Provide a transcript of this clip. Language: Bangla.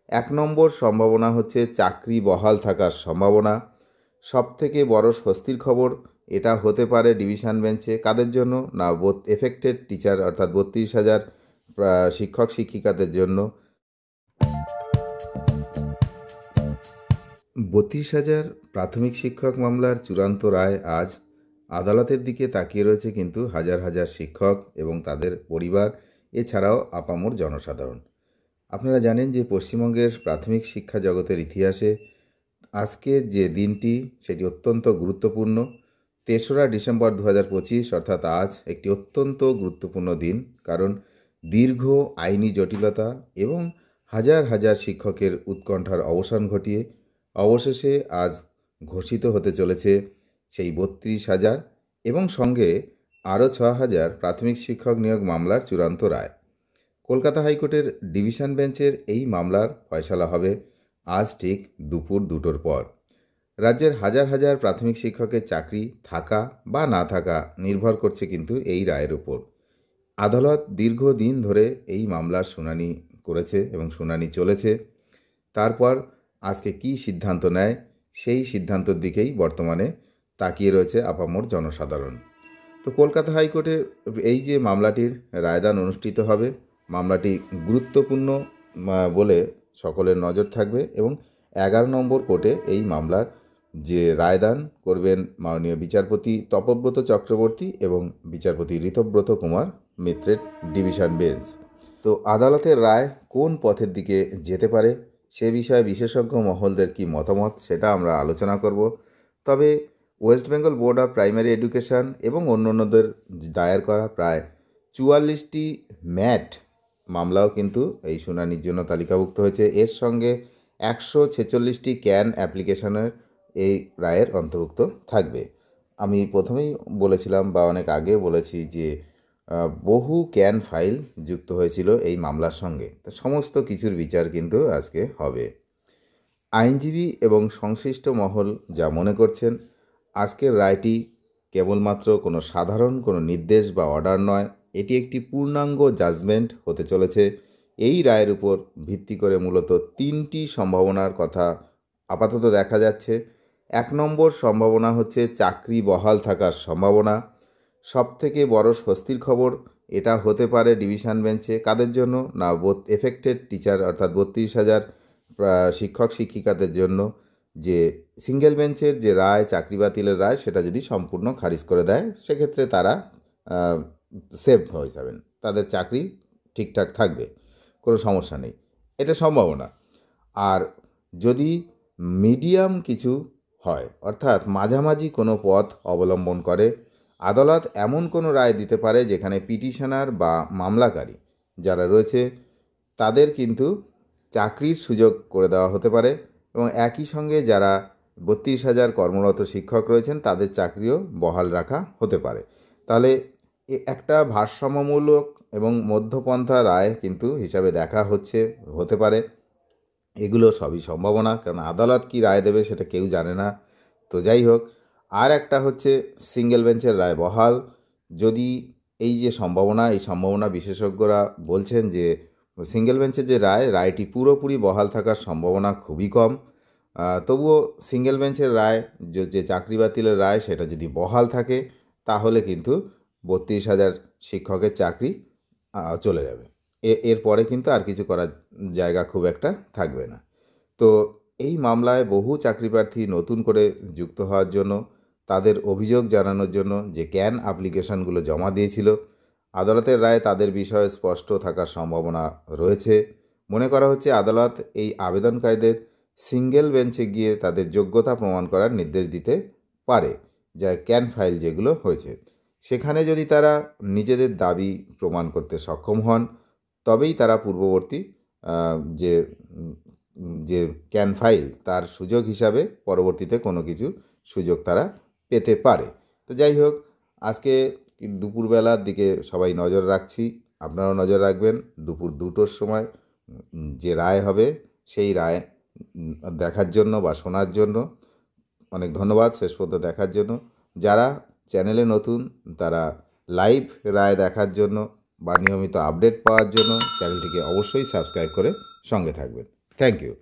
এক নম্বর সম্ভাবনা হচ্ছে চাকরি বহাল থাকার সম্ভাবনা। সবথেকে বড় স্বস্তির খবর এটা হতে পারে ডিভিশন বেঞ্চে কাদের জন্য না, এফেক্টেড টিচার অর্থাৎ 32,000 শিক্ষক শিক্ষিকাদের জন্য। 32,000 প্রাথমিক শিক্ষক মামলার চূড়ান্ত রায় আজ। আদালতের দিকে তাকিয়ে রয়েছে কিন্তু হাজার হাজার শিক্ষক এবং তাদের পরিবার, এছাড়াও আপামর জনসাধারণ। আপনারা জানেন যে পশ্চিমবঙ্গের প্রাথমিক শিক্ষা জগতের ইতিহাসে আজকে যে দিনটি সেটি অত্যন্ত গুরুত্বপূর্ণ। 3রা ডিসেম্বর 2025 অর্থাৎ আজ একটি অত্যন্ত গুরুত্বপূর্ণ দিন, কারণ দীর্ঘ আইনি জটিলতা এবং হাজার হাজার শিক্ষকের উৎকণ্ঠার অবসান ঘটিয়ে অবশেষে আজ ঘোষিত হতে চলেছে সেই 32,000 এবং সঙ্গে আরও 6,000 প্রাথমিক শিক্ষক নিয়োগ মামলার চূড়ান্ত রায়। কলকাতা হাইকোর্টের ডিভিশন বেঞ্চের এই মামলার ফয়সালা হবে আজ ঠিক দুপুর 2টোর পর। রাজ্যের হাজার হাজার প্রাথমিক শিক্ষকের চাকরি থাকা বা না থাকা নির্ভর করছে কিন্তু এই রায়ের উপর। আদালত দীর্ঘদিন ধরে এই মামলার শুনানি করেছে এবং শুনানি চলেছে। তারপর আজকে কি সিদ্ধান্ত নেয় সেই সিদ্ধান্তের দিকেই বর্তমানে তাকিয়ে রয়েছে আপামর জনসাধারণ। তো কলকাতা হাইকোর্টে এই যে মামলাটির রায়দান অনুষ্ঠিত হবে, মামলাটি গুরুত্বপূর্ণ বলে সকলের নজর থাকবে এবং 11 নম্বর কোর্টে এই মামলার যে রায়দান করবেন মাননীয় বিচারপতি তপব্রত চক্রবর্তী এবং বিচারপতি ঋতব্রত কুমার মিত্রের ডিভিশন বেঞ্চ। তো আদালতের রায় কোন পথের দিকে যেতে পারে সে বিষয়ে বিশেষজ্ঞ মহলদের কি মতামত সেটা আমরা আলোচনা করব। তবে West Bengal board of primary education এবং অন্যান্যদের দায়ের করা প্রায় 44টি ম্যাট মামলাও কিন্তু এই শুনানির জন্য তালিকাভুক্ত হয়েছে। এর সঙ্গে 146টি ক্যান অ্যাপ্লিকেশনের এই রায়ের অন্তর্ভুক্ত থাকবে। আমি প্রথমেই বলেছিলাম বা অনেক আগে বলেছি যে বহু ক্যান ফাইল যুক্ত হয়েছিল এই মামলার সঙ্গে। তো সমস্ত কিছুর বিচার কিন্তু আজকে হবে। আইনজীবী এবং সংশ্লিষ্ট মহল যা মনে করছেন, আজকের রায়টি কেবলমাত্র কোনো সাধারণ কোনো নির্দেশ বা অর্ডার নয়, এটি একটি পূর্ণাঙ্গ জাজমেন্ট হতে চলেছে। এই রায়ের উপর ভিত্তি করে মূলত 3টি সম্ভাবনার কথা আপাতত দেখা যাচ্ছে। 1 নম্বর সম্ভাবনা হচ্ছে চাকরি বহাল থাকার সম্ভাবনা। সবথেকে বড় স্বস্তির খবর এটা হতে পারে ডিভিশন বেঞ্চে কাদের জন্য না, এফেক্টেড টিচার অর্থাৎ 32,000 শিক্ষক শিক্ষিকাদের জন্য, যে সিঙ্গেল বেঞ্চের যে রায় চাকরি বাতিলের রায় সেটা যদি সম্পূর্ণ খারিজ করে দেয় সেক্ষেত্রে তারা সেভ হয়ে যাবেন, তাদের চাকরি ঠিকঠাক থাকবে, কোনো সমস্যা নেই, এটা সম্ভাবনা। আর যদি মিডিয়াম কিছু হয় অর্থাৎ মাঝামাঝি কোনো পথ অবলম্বন করে আদালত এমন কোনো রায় দিতে পারে যেখানে পিটিশনার বা মামলাকারী যারা রয়েছে তাদের কিন্তু চাকরির সুযোগ করে দেওয়া হতে পারে এবং একই সঙ্গে যারা 32,000 কর্মরত শিক্ষক রয়েছেন তাদের চাকরিও বহাল রাখা হতে পারে। তাহলে একটা ভারসাম্যমূলক এবং মধ্যপন্থা রায় কিন্তু হিসাবে দেখা হতে পারে। এগুলো সবই সম্ভাবনা, কারণ আদালত কি রায় দেবে সেটা কেউ জানে না। তো যাই হোক, আর একটা হচ্ছে সিঙ্গেল বেঞ্চের রায় বহাল। যদি এই যে সম্ভাবনা, এই সম্ভাবনা বিশেষজ্ঞরা বলছেন যে সিঙ্গেল বেঞ্চের যে রায়টি পুরোপুরি বহাল থাকার সম্ভাবনা খুবই কম। তবুও সিঙ্গেল বেঞ্চের রায় যে চাকরি বাতিলের রায় সেটা যদি বহাল থাকে তাহলে কিন্তু 32,000 শিক্ষকের চাকরি চলে যাবে। এরপরে কিন্তু আর কিছু করার জায়গা খুব একটা থাকবে না। তো এই মামলায় বহু চাকরিপ্রার্থী নতুন করে যুক্ত হওয়ার জন্য, তাদের অভিযোগ জানানোর জন্য যে ক্যান অ্যাপ্লিকেশনগুলো জমা দিয়েছিল, আদালতের রায় তাদের বিষয়ে স্পষ্ট থাকার সম্ভাবনা রয়েছে। মনে করা হচ্ছে আদালত এই আবেদনকারীদের সিঙ্গেল বেঞ্চে গিয়ে তাদের যোগ্যতা প্রমাণ করার নির্দেশ দিতে পারে, যা ক্যান ফাইল যেগুলো হয়েছে সেখানে যদি তারা নিজেদের দাবি প্রমাণ করতে সক্ষম হন তবেই তারা পূর্ববর্তী যে যে ক্যান ফাইল তার সুযোগ হিসাবে পরবর্তীতে কোনো কিছু সুযোগ তারা পেতে পারে। তো যাই হোক, আজকে দুপুরবেলার দিকে সবাই নজর রাখছি, আপনারাও নজর রাখবেন। দুপুর 2টোর সময় যে রায় হবে সেই রায় দেখার জন্য বা শোনার জন্য অনেক ধন্যবাদ শেষ পর্যন্ত দেখার জন্য। যারা চ্যানেলে নতুন তারা লাইভ রায় দেখার জন্য বা নিয়মিত আপডেট পাওয়ার জন্য চ্যানেলটিকে অবশ্যই সাবস্ক্রাইব করে সঙ্গে থাকবেন। Thank you.